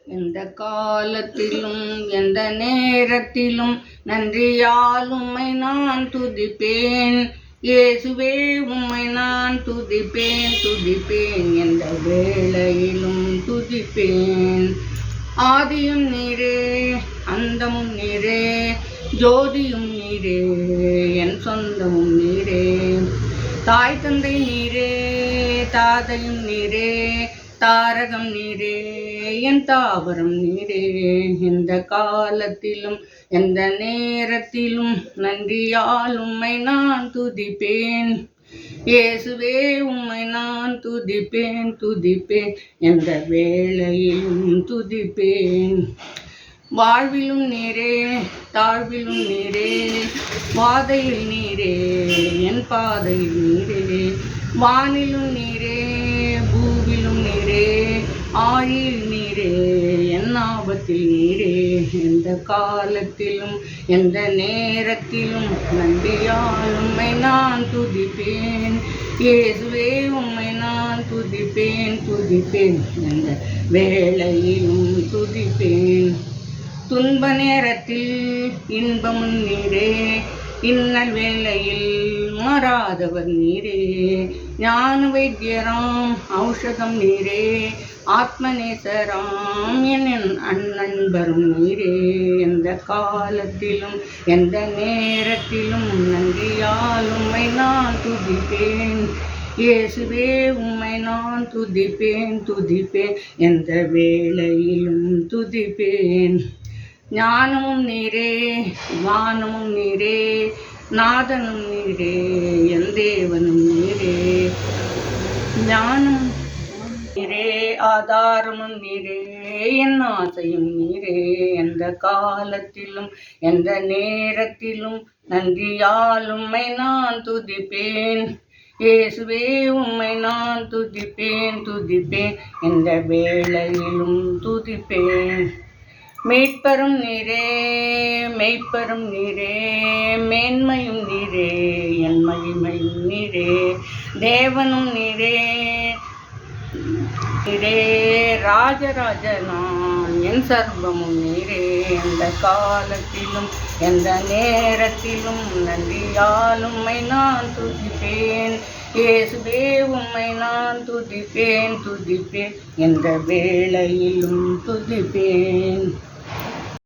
எந்த காலத்திலும் எந்த நேரத்திலும் நன்றியால் உம்மை நான் துதிப்பேன். இயேசுவே உம்மை நான் துதிப்பேன் துதிப்பேன், எந்த வேளையிலும் துதிப்பேன். ஆதியும் நீரே, அந்தமும் நீரே, ஜோதியும் நீரே, என் சொந்தமும் நீரே. தாய் தந்தை நீரே, தாதையும் நீரே, தாரகம் நீரே, என் தாவரம் நீரே. எந்த காலத்திலும் எந்த நேரத்திலும் நன்றியால் உம்மை நான் துதிப்பேன். இயேசுவே உம்மை நான் துதிப்பேன் துதிப்பேன், எந்த வேளையிலும் துதிப்பேன். வாழ்விலும் நீரே, தாழ்விலும் நீரே, வாதையில் நீரே, என் பாதையில் நீரே. வானிலும் நீரே, பூவிலும் நீரே, ஆழியில் நீரே, என் ஆபத்தில் நீரே. எந்த காலத்திலும் எந்த நேரத்திலும் நன்றியால் உம்மை நான் துதிப்பேன். இயேசுவே உம்மை நான் துதிப்பேன் துதிப்பேன், எந்த வேளையிலும் துதிப்பேன். துன்ப நேரத்தில் இன்பமும் நீரே, இன்னல் வேளையில் மாறாதவர் நீரே. ஞான வைத்தியராம் ஔஷதம் நீரே, ஆத்மநேசராம் என் அந்நண்பரும் நீரே. எந்த காலத்திலும் எந்த நேரத்திலும் நன்றியால் உம்மை நான் துதிப்பேன். இயேசுவே உம்மை நான் துதிப்பேன் துதிப்பேன், எந்த வேளையிலும் துதிப்பேன். ஞானமும் நீரே, வானமும் நீரே, நாதனும் நீரே, என் தேவனும் நீரே. ஞானம் நீரே, ஆதாரமும் நீரே, என் ஆசையும் நீரே. எந்த காலத்திலும் எந்த நேரத்திலும் நன்றியால் உம்மை நான் துதிப்பேன். இயேசுவே உம்மை நான் துதிப்பேன் துதிப்பேன், எந்த வேளையிலும் துதிப்பேன். மீட்பரும் நீரே, மெய்ப்பரும் நீரே, மேன்மையும் நீரே, என் மகிமையும் நீரே. தேவனும் நீரே நீரே, ராஜராஜனான் என் சர்வமும் நீரே. எந்த காலத்திலும் எந்த நேரத்திலும் நன்றியால் உம்மை நான் துதிப்பேன். இயேசுவே உம்மை நான் துதிப்பேன் துதிப்பேன், எந்த வேளையிலும் துதிப்பேன்.